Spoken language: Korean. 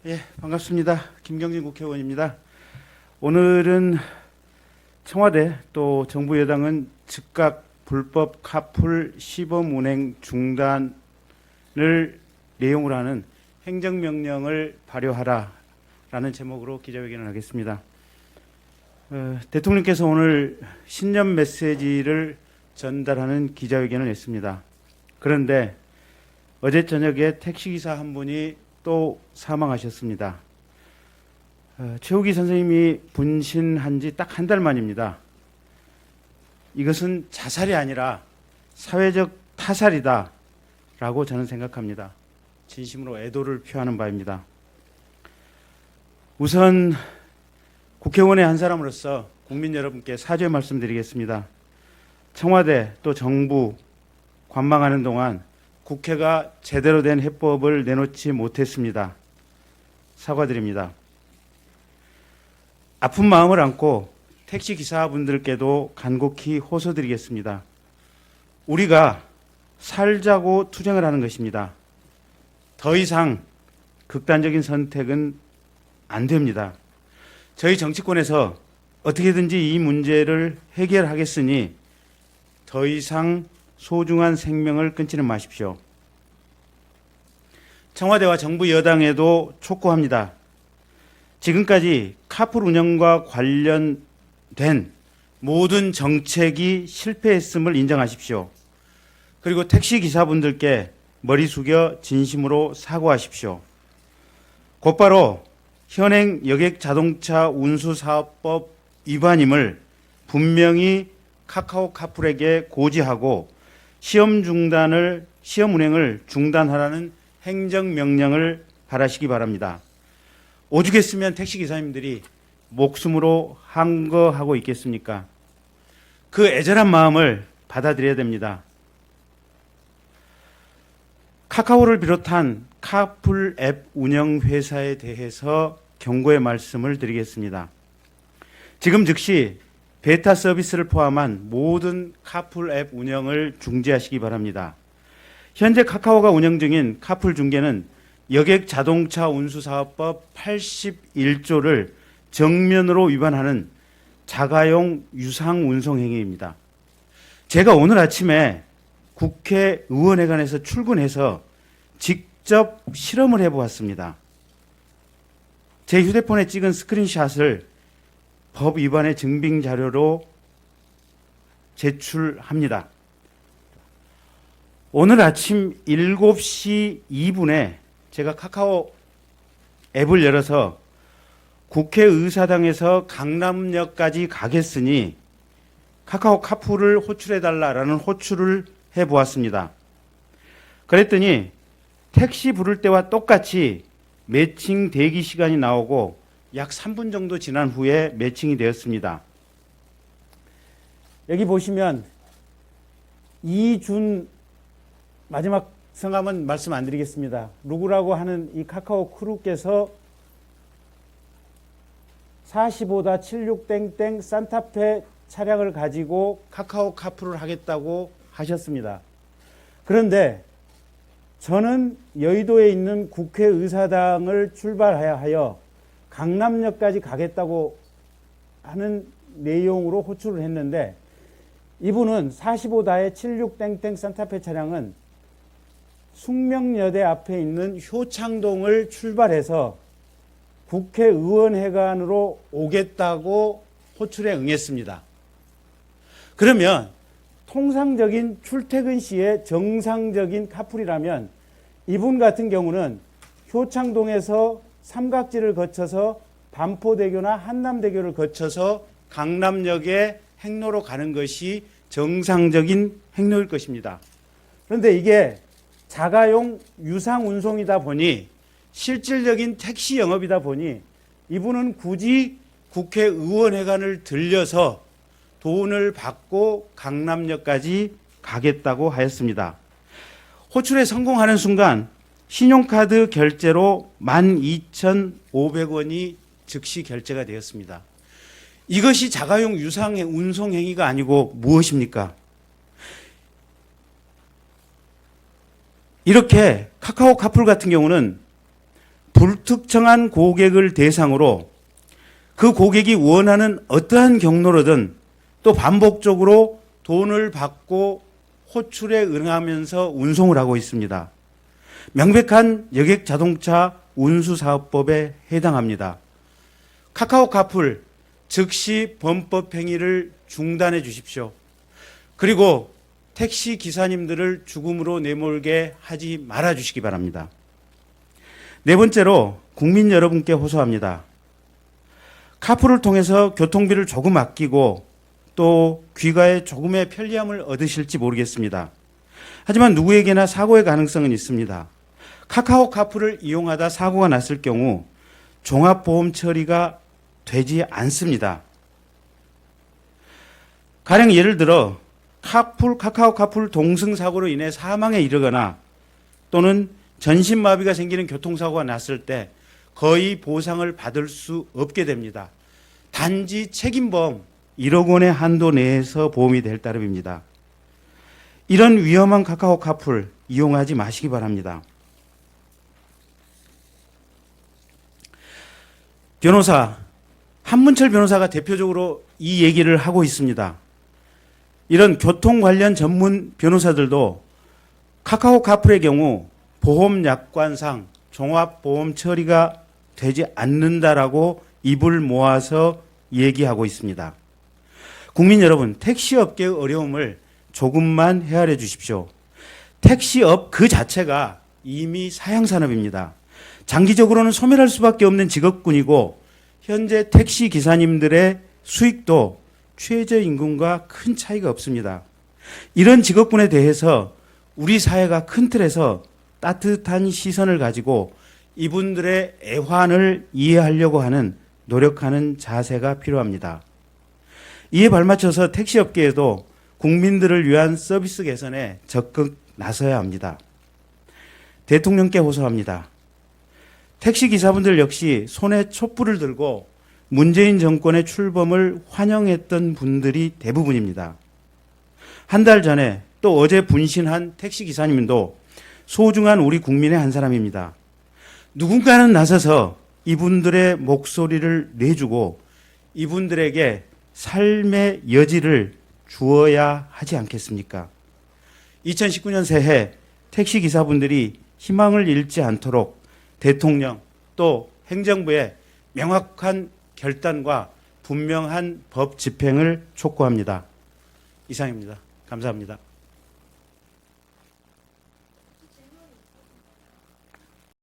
예, 반갑습니다. 김경진 국회의원입니다. 오늘은 청와대 또 정부 여당은 즉각 불법 카풀 시범 운행 중단을 내용으로 하는 행정명령을 발효하라라는 제목으로 기자회견을 하겠습니다. 대통령께서 오늘 신년 메시지를 전달하는 기자회견을 했습니다. 그런데 어제 저녁에 택시기사 한 분이 또 사망하셨습니다. 최욱이 선생님이 분신한 지 딱 한 달 만입니다. 이것은 자살이 아니라 사회적 타살이다 라고 저는 생각합니다. 진심으로 애도를 표하는 바입니다. 우선 국회의원의 한 사람으로서 국민 여러분께 사죄 말씀드리겠습니다. 청와대 또 정부 관망하는 동안 국회가 제대로 된 해법을 내놓지 못했습니다. 사과드립니다. 아픈 마음을 안고 택시기사분들께도 간곡히 호소드리겠습니다. 우리가 살자고 투쟁을 하는 것입니다. 더 이상 극단적인 선택은 안 됩니다. 저희 정치권에서 어떻게든지 이 문제를 해결하겠으니 더 이상 소중한 생명을 끊지는 마십시오. 청와대와 정부 여당에도 촉구합니다. 지금까지 카풀 운영과 관련된 모든 정책이 실패했음을 인정하십시오. 그리고 택시기사분들께 머리 숙여 진심으로 사과하십시오. 곧바로 현행 여객자동차 운수사업법 위반임을 분명히 카카오 카풀에게 고지하고 시험 운행을 중단하라는 행정명령을 발하시기 바랍니다. 오죽했으면 택시기사님들이 목숨으로 항거하고 있겠습니까? 그 애절한 마음을 받아들여야 됩니다. 카카오를 비롯한 카풀 앱 운영회사에 대해서 경고의 말씀을 드리겠습니다. 지금 즉시 베타 서비스를 포함한 모든 카풀 앱 운영을 중지하시기 바랍니다. 현재 카카오가 운영 중인 카풀 중개는 여객 자동차 운수사업법 81조를 정면으로 위반하는 자가용 유상 운송 행위입니다. 제가 오늘 아침에 국회의원회관에서 출근해서 직접 실험을 해보았습니다. 제 휴대폰에 찍은 스크린샷을 법 위반의 증빙 자료로 제출합니다. 오늘 아침 7시 2분에 제가 카카오 앱을 열어서 국회의사당에서 강남역까지 가겠으니 카카오 카풀을 호출해달라라는 호출을 해보았습니다. 그랬더니 택시 부를 때와 똑같이 매칭 대기 시간이 나오고 약 3분 정도 지난 후에 매칭이 되었습니다. 여기 보시면 이준 마지막 성함은 말씀 안 드리겠습니다. 루구라고 하는 이 카카오 크루께서 45-76땡땡 산타페 차량을 가지고 카카오 카풀을 하겠다고 하셨습니다. 그런데 저는 여의도에 있는 국회의사당을 출발하여 강남역까지 가겠다고 하는 내용으로 호출을 했는데 이분은 45-76땡땡 산타페 차량은 숙명여대 앞에 있는 효창동을 출발해서 국회의원회관으로 오겠다고 호출에 응했습니다. 그러면 통상적인 출퇴근 시에 정상적인 카풀이라면 이분 같은 경우는 효창동에서 삼각지를 거쳐서 반포대교나 한남대교를 거쳐서 강남역에 행로로 가는 것이 정상적인 행로일 것입니다. 그런데 이게 자가용 유상 운송이다 보니 실질적인 택시 영업이다 보니 이분은 굳이 국회의원회관을 들려서 돈을 받고 강남역까지 가겠다고 하였습니다. 호출에 성공하는 순간 신용카드 결제로 12,500원이 즉시 결제가 되었습니다. 이것이 자가용 유상 운송 행위가 아니고 무엇입니까? 이렇게 카카오 카풀 같은 경우는 불특정한 고객을 대상으로 그 고객이 원하는 어떠한 경로로든 또 반복적으로 돈을 받고 호출에 응하면서 운송을 하고 있습니다. 명백한 여객 자동차 운수사업법에 해당합니다. 카카오 카풀 즉시 범법 행위를 중단해 주십시오. 그리고 택시 기사님들을 죽음으로 내몰게 하지 말아 주시기 바랍니다. 네 번째로 국민 여러분께 호소합니다. 카풀을 통해서 교통비를 조금 아끼고 또 귀가에 조금의 편리함을 얻으실지 모르겠습니다. 하지만 누구에게나 사고의 가능성은 있습니다. 카카오 카풀을 이용하다 사고가 났을 경우 종합보험 처리가 되지 않습니다. 가령 예를 들어 카카오 카풀 동승사고로 인해 사망에 이르거나 또는 전신마비가 생기는 교통사고가 났을 때 거의 보상을 받을 수 없게 됩니다. 단지 책임보험 1억 원의 한도 내에서 보험이 될 따름입니다. 이런 위험한 카카오 카풀 이용하지 마시기 바랍니다. 변호사, 한문철 변호사가 대표적으로 이 얘기를 하고 있습니다. 이런 교통 관련 전문 변호사들도 카카오 카풀의 경우 보험 약관상 종합보험 처리가 되지 않는다라고 입을 모아서 얘기하고 있습니다. 국민 여러분, 택시업계의 어려움을 조금만 헤아려 주십시오. 택시업 그 자체가 이미 사양산업입니다. 장기적으로는 소멸할 수밖에 없는 직업군이고 현재 택시 기사님들의 수익도 최저임금과 큰 차이가 없습니다. 이런 직업군에 대해서 우리 사회가 큰 틀에서 따뜻한 시선을 가지고 이분들의 애환을 이해하려고 하는 노력하는 자세가 필요합니다. 이에 발맞춰서 택시업계에도 국민들을 위한 서비스 개선에 적극 나서야 합니다. 대통령께 호소합니다. 택시기사분들 역시 손에 촛불을 들고 문재인 정권의 출범을 환영했던 분들이 대부분입니다. 한 달 전에 또 어제 분신한 택시기사님도 소중한 우리 국민의 한 사람입니다. 누군가는 나서서 이분들의 목소리를 내주고 이분들에게 삶의 여지를 주어야 하지 않겠습니까? 2019년 새해 택시기사분들이 희망을 잃지 않도록 대통령 또 행정부의 명확한 결단과 분명한 법 집행을 촉구합니다. 이상입니다. 감사합니다.